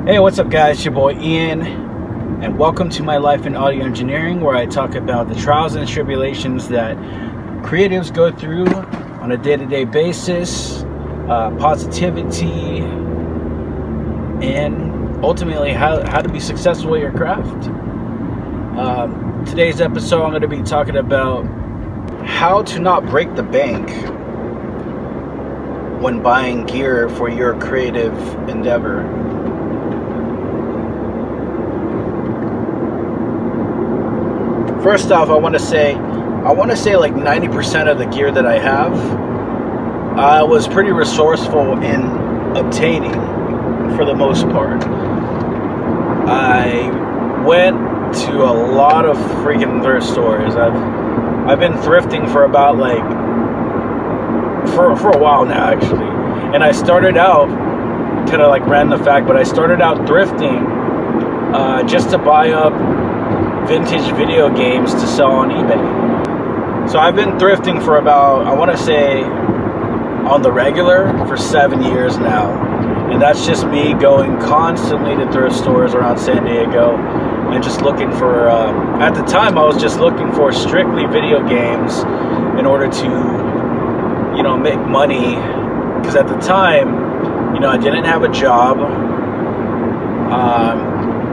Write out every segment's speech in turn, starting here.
Hey, what's up guys, it's your boy Ian, and welcome to My Life in Audio Engineering, where I talk about the trials and tribulations that creatives go through on a day-to-day basis, positivity, and ultimately how to be successful at your craft. Today's episode I'm going to be talking about how to not break the bank when buying gear for your creative endeavor. First off, I want to say like 90% of the gear that I have, I was pretty resourceful in obtaining for the most part. I went to a lot of freaking thrift stores. I've been thrifting for about for a while now actually. And I started out, kind of like random fact, but I started out thrifting just to buy up vintage video games to sell on eBay. So I've been thrifting for about, I want to say on the regular, for 7 years now. And that's just me going constantly to thrift stores around San Diego and just looking for, at the time I was just looking for strictly video games in order to, you know, make money. Because at the time, you know, I didn't have a job.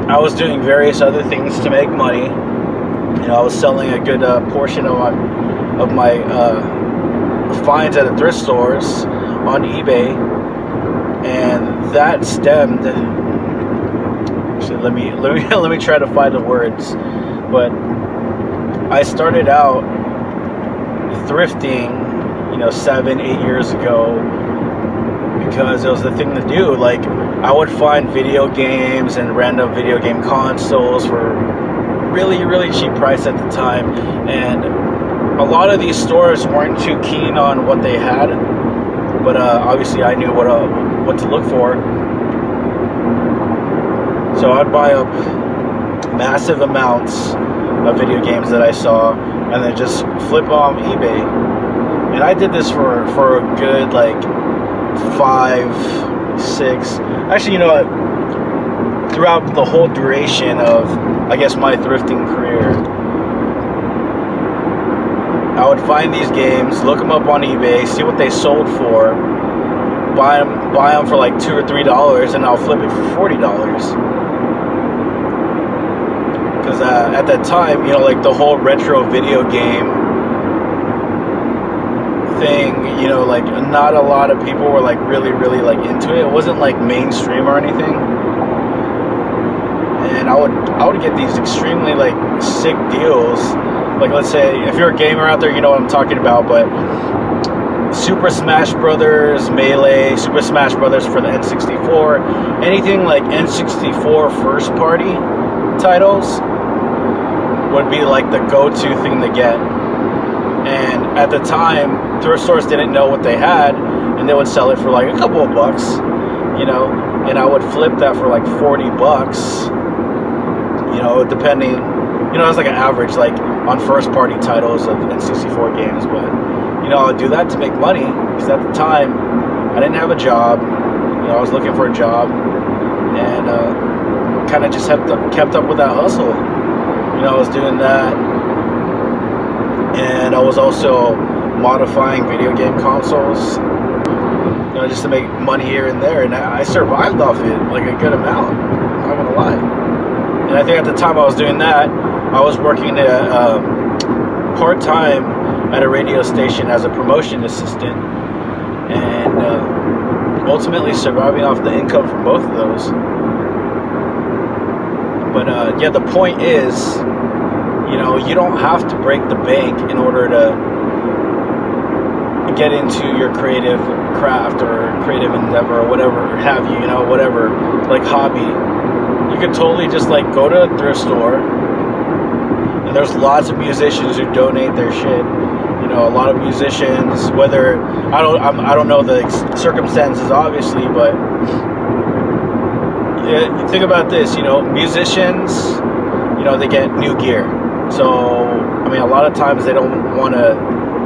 I was doing various other things to make money. You know, I was selling a good portion of my finds at the thrift stores on eBay, and that stemmed. Actually, let me try to find the words. But I started out thrifting, you know, 7-8 years ago, because it was the thing to do. Like, I would find video games and random video game consoles for really, really cheap price at the time, and a lot of these stores weren't too keen on what they had, but obviously I knew what to look for. So I'd buy up massive amounts of video games that I saw and then just flip on eBay. And I did this for a good like 5, 6, actually, you know what, throughout the whole duration of, I guess, my thrifting career, I would find these games, look them up on eBay, see what they sold for, buy them for like $2 or $3, and I'll flip it for $40. Because at that time, you know, like the whole retro video game thing, you know, like not a lot of people were like really like into it. It wasn't like mainstream or anything. And I would get these extremely like sick deals. Like, let's say if you're a gamer out there, you know what I'm talking about, but Super Smash Brothers Melee, Super Smash Brothers for the N64, anything like N64 first party titles would be like the go-to thing to get. And at the time, thrift stores didn't know what they had, and they would sell it for like a couple of bucks, you know, and I would flip that for like $40, you know, depending, you know, it's like an average, like on first party titles of N64 games. But, you know, I would do that to make money, because at the time, I didn't have a job, you know, I was looking for a job, and kind of just kept up with that hustle. You know, I was doing that. And I was also modifying video game consoles, you know, just to make money here and there. And I survived off it, like a good amount, I'm not gonna lie. And I think at the time I was doing that, I was working part-time at a radio station as a promotion assistant, and ultimately surviving off the income from both of those. But yeah, the point is, you know, you don't have to break the bank in order to get into your creative craft or creative endeavor or whatever have you, you know, whatever, like hobby. You could totally just like go to a thrift store, and there's lots of musicians who donate their shit. You know, a lot of musicians, whether, I don't know the circumstances obviously, but yeah, think about this, you know, musicians, you know, they get new gear. So, I mean, a lot of times they don't want to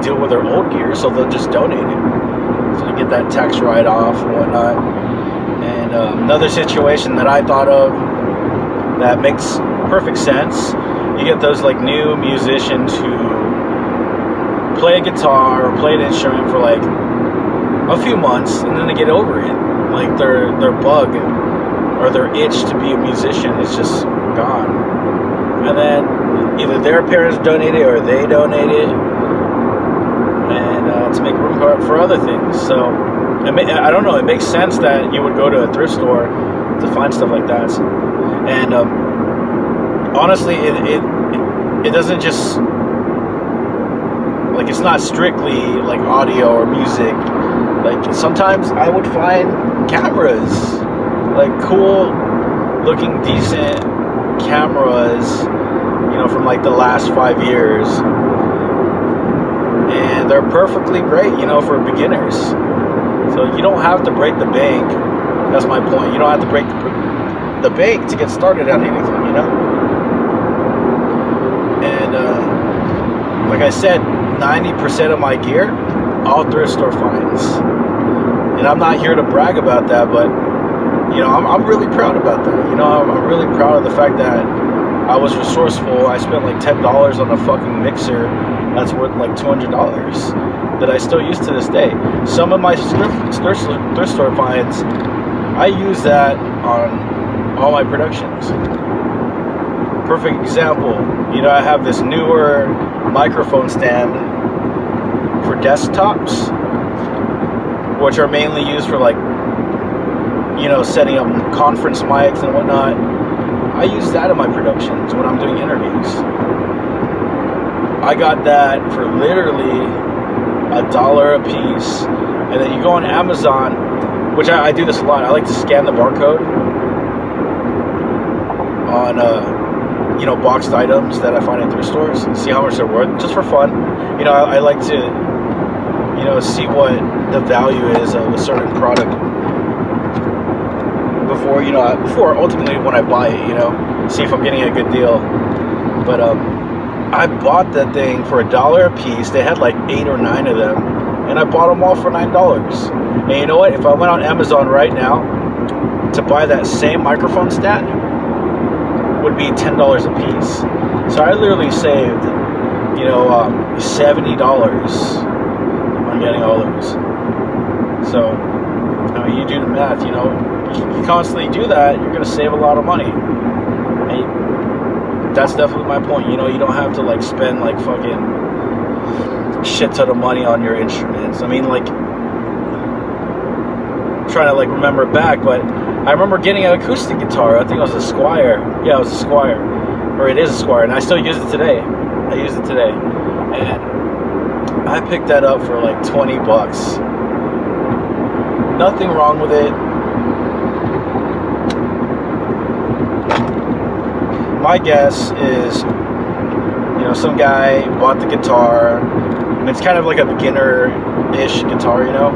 deal with their old gear, so they'll just donate it. So you get that tax write-off and whatnot. And And another situation that I thought of that makes perfect sense, you get those like new musicians who play a guitar or play an instrument for like a few months, and then they get over it. Like their bug or their itch to be a musician is just gone. And then either their parents donate it or they donate it, and to make room for other things. So I don't know, it makes sense that you would go to a thrift store to find stuff like that. And honestly, it doesn't just, like, it's not strictly like audio or music. Like sometimes I would find cameras, like cool looking decent cameras, you know, from like the last 5 years, and they're perfectly great, you know, for beginners. So you don't have to break the bank. That's my point. You don't have to break the bank to get started on anything, you know. And like I said, 90% of my gear, all thrift store finds. And I'm not here to brag about that, but you know, I'm really proud about that. You know, I'm really proud of the fact that I was resourceful. I spent like $10 on a fucking mixer that's worth like $200 that I still use to this day. Some of my thrift store finds, I use that on all my productions. Perfect example, you know, I have this newer microphone stand for desktops, which are mainly used for like, you know, setting up conference mics and whatnot. I use that in my productions when I'm doing interviews. I got that for literally $1 a piece. And then you go on Amazon, which I do this a lot. I like to scan the barcode on you know, boxed items that I find in thrift stores and see how much they're worth, just for fun. You know, I like to, you know, see what the value is of a certain product before, you know, before ultimately when I buy it, you know, see if I'm getting a good deal. But I bought that thing for $1 a piece. They had like 8 or 9 of them, and I bought them all for $9. And you know what? If I went on Amazon right now to buy that same microphone stand, would be $10 a piece. So I literally saved, you know, $70 on getting all those. So I mean, you do the math, you know, you constantly do that, you're gonna save a lot of money. And that's definitely my point. You know, you don't have to like spend like fucking shit ton of money on your instruments. I mean, like, I'm trying to like remember back, but I remember getting an acoustic guitar. I think it was a Squire. Yeah, it was a Squire, or it is a Squire, and I still use it today. I use it today, and I picked that up for like 20 bucks. Nothing wrong with it. My guess is, you know, some guy bought the guitar. And it's kind of like a beginner-ish guitar, you know.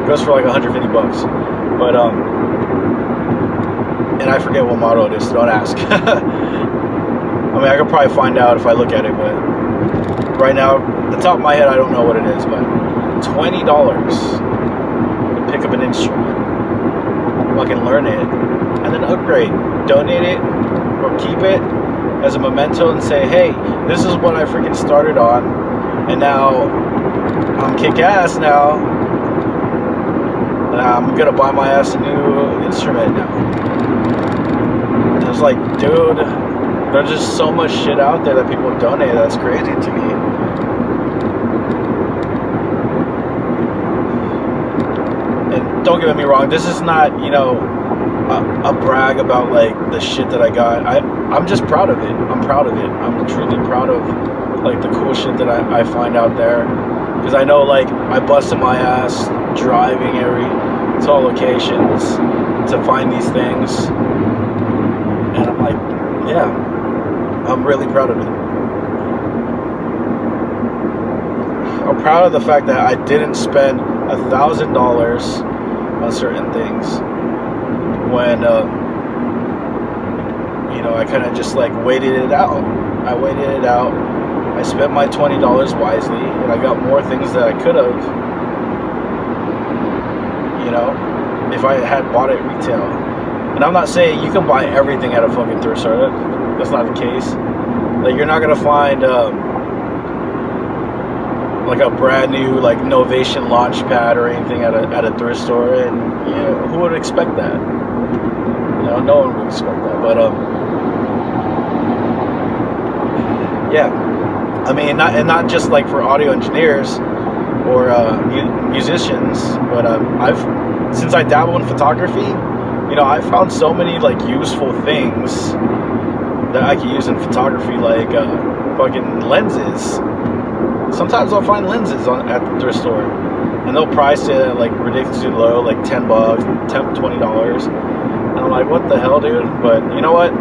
It goes for like 150 bucks. But and I forget what model it is, so don't ask. I mean, I could probably find out if I look at it, but right now, at the top of my head, I don't know what it is, but $20 to pick up an instrument, fucking learn it, and then upgrade, donate it, or keep it as a memento and say, hey, this is what I freaking started on, and now I'm kick-ass now. I'm gonna buy my ass a new instrument now. It's like, dude, there's just so much shit out there that people donate. That's crazy to me. And don't get me wrong, this is not, you know, a brag about like the shit that I got. I'm just proud of it. I'm proud of it. I'm truly proud of like the cool shit that I find out there. Because I know, like, I busted my ass driving to all locations to find these things. And I'm like, yeah, I'm really proud of it. I'm proud of the fact that I didn't spend $1,000 on certain things when, you know, I kind of just like waited it out. I waited it out. I spent my $20 wisely, and I got more things that I could have, you know. if I had bought it retail. And I'm not saying you can buy everything at a fucking thrift store. That's not the case. Like, you're not gonna find like a brand new like Novation Launch Pad or anything at a thrift store, and you know, who would expect that? You know, no one would expect that. But yeah, I mean, not just like for audio engineers or musicians, but since I dabble in photography, you know, I found so many like useful things that I can use in photography, like fucking lenses. Sometimes I'll find lenses at the thrift store, and they'll price it at like ridiculously low, like $10, $20. And I'm like, what the hell, dude? But you know what?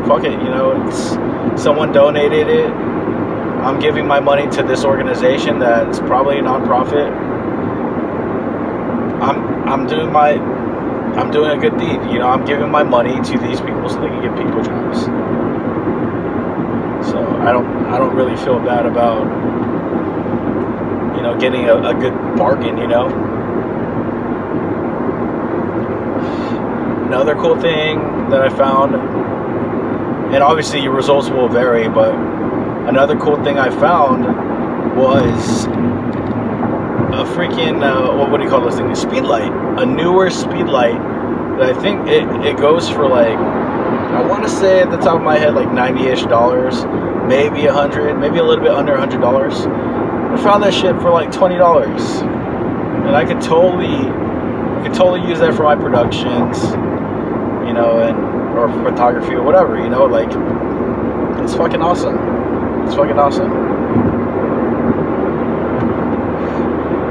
Fuck it. You know, it's someone donated it. I'm giving my money to this organization that's probably a nonprofit. I'm doing a good deed. You know, I'm giving my money to these people so they can give people jobs. So I don't really feel bad about, you know, getting a good bargain, you know. Another cool thing that I found, and obviously your results will vary, but another cool thing I found was a freaking, what do you call this thing? A speed light. A newer speed light that I think it goes for like, I want to say at the top of my head, like $90-ish, maybe $100, maybe a little bit under $100. I found that shit for like $20, and I could totally use that for my productions, you know, or photography or whatever, you know. Like, it's fucking awesome. It's fucking awesome.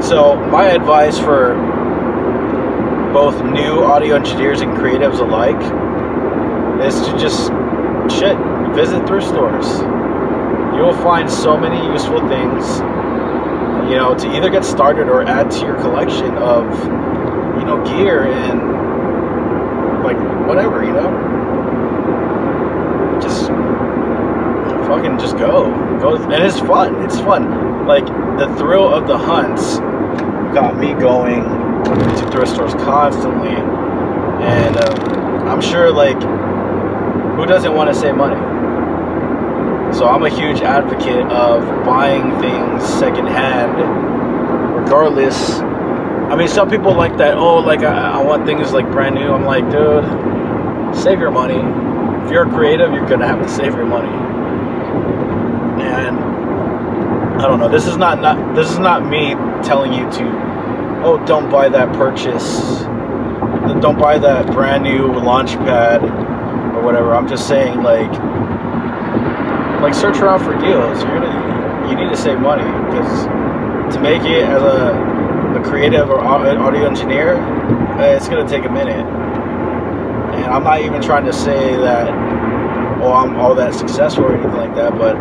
So my advice for both new audio engineers and creatives alike is to just visit thrift stores. You will find so many useful things, you know, to either get started or add to your collection of, you know, gear and like whatever, you know. Just fucking just go, and it's fun. It's fun. Like, the thrill of the hunts got me going to thrift stores constantly, and I'm sure, like, who doesn't want to save money? So I'm a huge advocate of buying things secondhand, regardless. I mean, some people like that, oh, like, I want things like brand new. I'm like, dude, save your money. If you're creative, you're gonna have to save your money. And I don't know, this is not me telling you to, oh, don't buy that purchase, don't buy that brand new launch pad or whatever. I'm just saying, like search around for deals. You need to save money, because to make it as a creative or audio engineer, it's gonna take a minute. And I'm not even trying to say that, oh, I'm all that successful or anything like that, but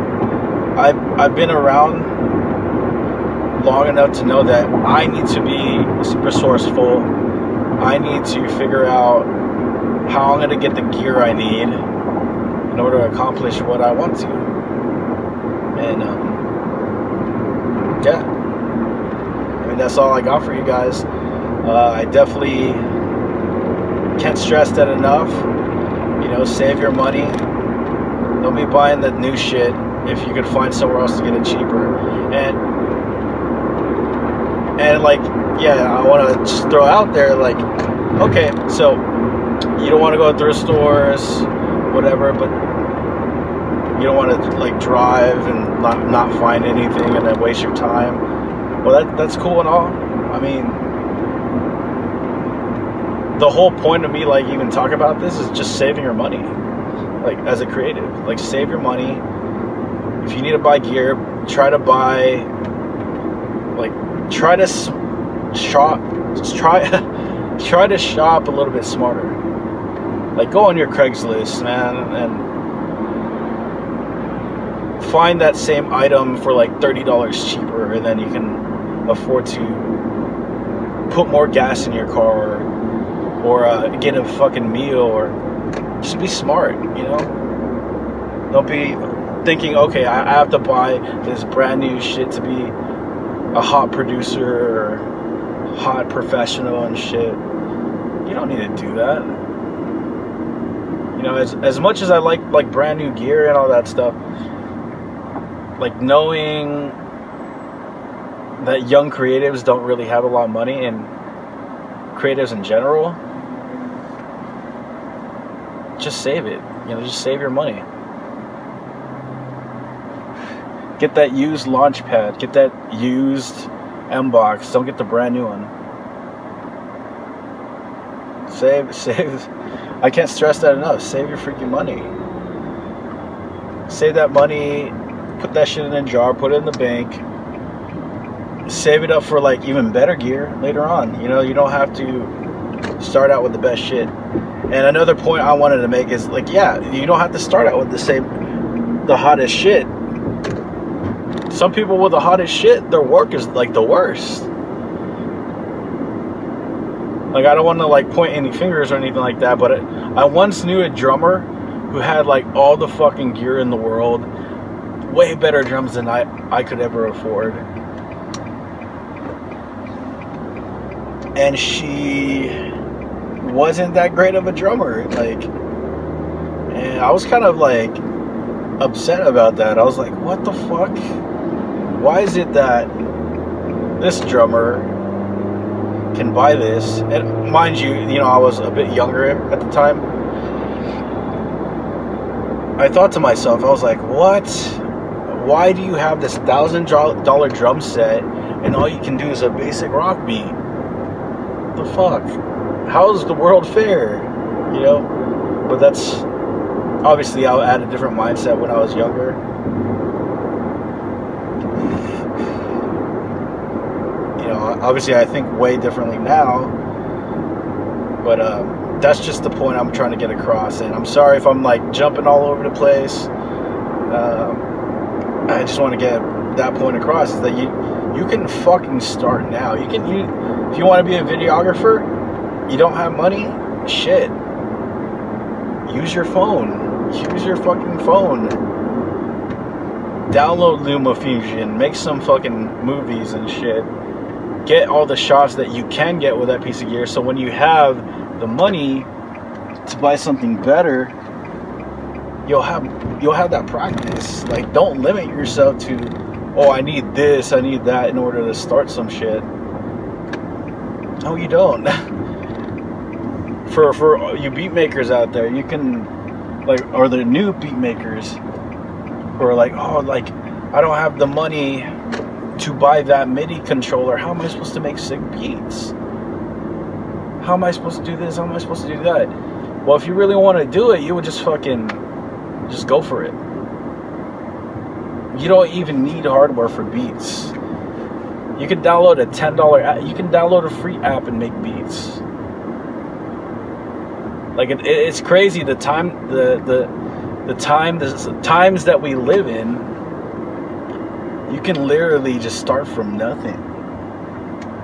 I've been around long enough to know that I need to be resourceful. I need to figure out how I'm going to get the gear I need in order to accomplish what I want to. And yeah, I mean, that's all I got for you guys. I definitely can't stress that enough. You know, save your money. Don't be buying the new shit if you could find somewhere else to get it cheaper. And like, yeah, I want to just throw out there, like, okay, so you don't want to go to thrift stores, whatever, but you don't want to like drive and not find anything and then waste your time. Well, that's cool and all. I mean, the whole point of me like even talking about this is just saving your money. Like, as a creative, like, save your money. If you need to buy gear, try to shop a little bit smarter. Like, go on your Craigslist, man, and find that same item for like $30 cheaper, and then you can afford to put more gas in your car, or get a fucking meal, or just be smart, you know. Don't be thinking, okay, I have to buy this brand new shit to be a hot producer or hot professional and shit. You don't need to do that. You know, as much as I like brand new gear and all that stuff, like knowing that young creatives don't really have a lot of money, and creatives in general, just save it. You know, just save your money. Get that used launch pad. Get that used M-box. Don't get the brand new one. Save. I can't stress that enough. Save your freaking money. Save that money. Put that shit in a jar. Put it in the bank. Save it up for like even better gear later on. You know, you don't have to start out with the best shit. And another point I wanted to make is like, yeah, you don't have to start out with the hottest shit. Some people with the hottest shit, their work is like the worst. Like, I don't want to like point any fingers or anything like that, but I once knew a drummer who had like all the fucking gear in the world, way better drums than I could ever afford. And she wasn't that great of a drummer, like, and I was kind of like upset about that. I was like, what the fuck? Why is it that this drummer can buy this? And mind you, I was a bit younger at the time. I thought to myself, I was like, what? Why do you have this $1,000 drum set and all you can do is a basic rock beat? What the fuck? How's the world fair? But that's obviously, I had a different mindset when I was younger. Obviously I think way differently now, but that's just the point I'm trying to get across. And I'm sorry if I'm like jumping all over the place. I just want to get that point across, is that you can fucking start now. If you want to be a videographer, you don't have money, shit, use your phone. Use your fucking phone. Download LumaFusion, make some fucking movies and shit. Get all the shots that you can get with that piece of gear, so when you have the money to buy something better, you'll have that practice. Like, don't limit yourself to, oh, I need this, I need that in order to start some shit. No, you don't. For you beat makers out there, you can, like, or the new beat makers who are like, oh, like, I don't have the money to buy that MIDI controller. How am I supposed to make sick beats? How am I supposed to do this? How am I supposed to do that? Well, if you really want to do it, you would just go for it. You don't even need hardware for beats. You can download a $10 app. You can download a free app and make beats. Like, it's crazy the times that we live in. You can literally just start from nothing.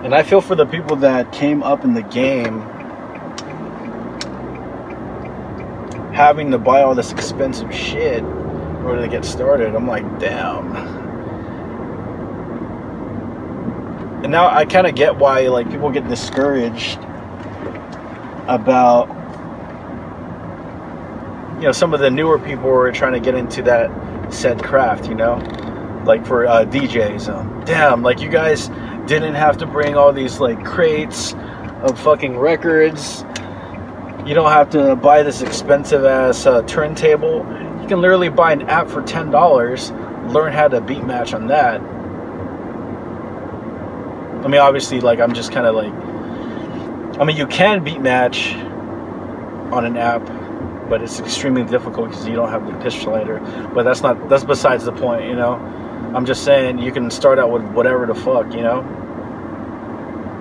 And I feel for the people that came up in the game having to buy all this expensive shit in order to get started. I'm like, damn. And now I kind of get why, like, people get discouraged about, some of the newer people who are trying to get into that said craft, like for DJs. Damn, like, you guys didn't have to bring all these like crates of fucking records. You don't have to buy this expensive ass turntable. You can literally buy an app for $10, learn how to beat match on that. I mean, obviously, like, I'm just kind of like, you can beat match on an app, but it's extremely difficult because you don't have the pitch slider. But that's besides the point, I'm just saying, you can start out with whatever the fuck,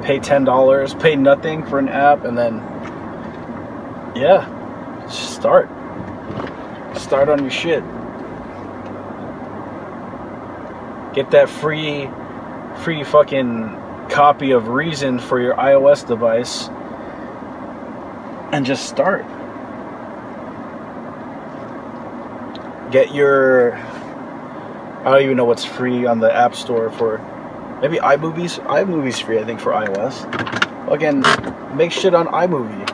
Pay $10, pay nothing for an app, and then, yeah, just start on your shit. Get that free fucking copy of Reason for your iOS device, and just start. Get your, I don't even know what's free on the App Store for, maybe iMovies. iMovies free, I think, for iOS. Again, make shit on iMovie.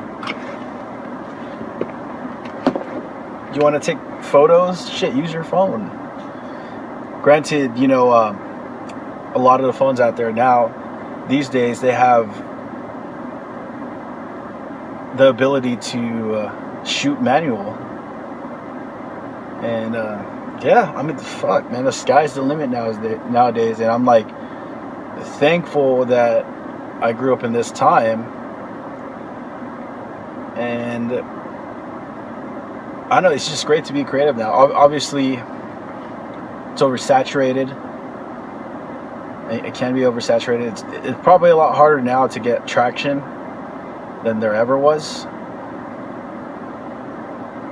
You want to take photos? Shit, use your phone. Granted, you know, a lot of the phones out there now, these days, they have the ability to shoot manual. And yeah, I mean, fuck, man, the sky's the limit nowadays. And I'm like thankful that I grew up in this time. And I don't know, it's just great to be creative now. Obviously, it's oversaturated. It can be oversaturated. It's probably a lot harder now to get traction than there ever was.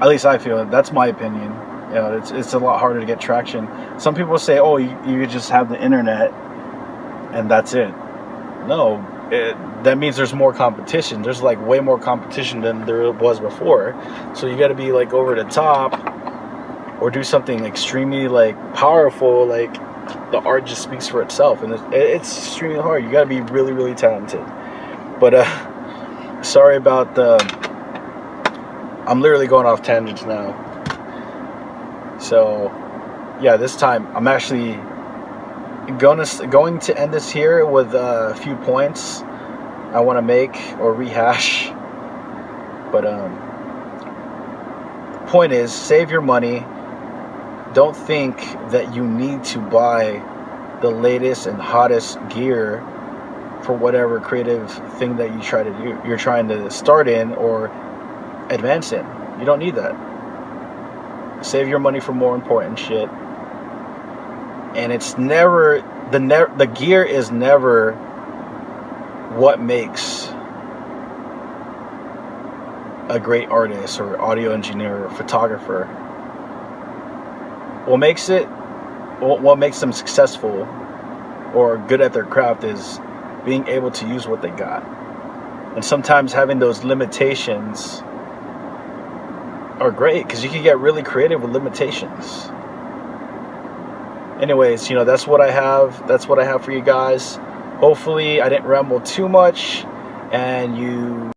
At least I feel it. That's my opinion. You know, it's a lot harder to get traction. Some people say, oh, you just have the internet and that's it. No, that means there's more competition. There's like way more competition than there was before. So you got to be like over the top or do something extremely like powerful. Like the art just speaks for itself, and it's extremely hard. You got to be really, really talented. But sorry about I'm literally going off tangents now. So yeah, this time I'm actually going to end this here with a few points I want to make or rehash. But point is, save your money. Don't think that you need to buy the latest and hottest gear for whatever creative thing that you're trying to start in or advance in. You don't need that. Save your money for more important shit. And it's never the gear is never what makes a great artist or audio engineer or photographer. What makes them successful or good at their craft is being able to use what they got. And sometimes having those limitations are great because you can get really creative with limitations. Anyways, you know, that's what I have for you guys. Hopefully I didn't ramble too much and you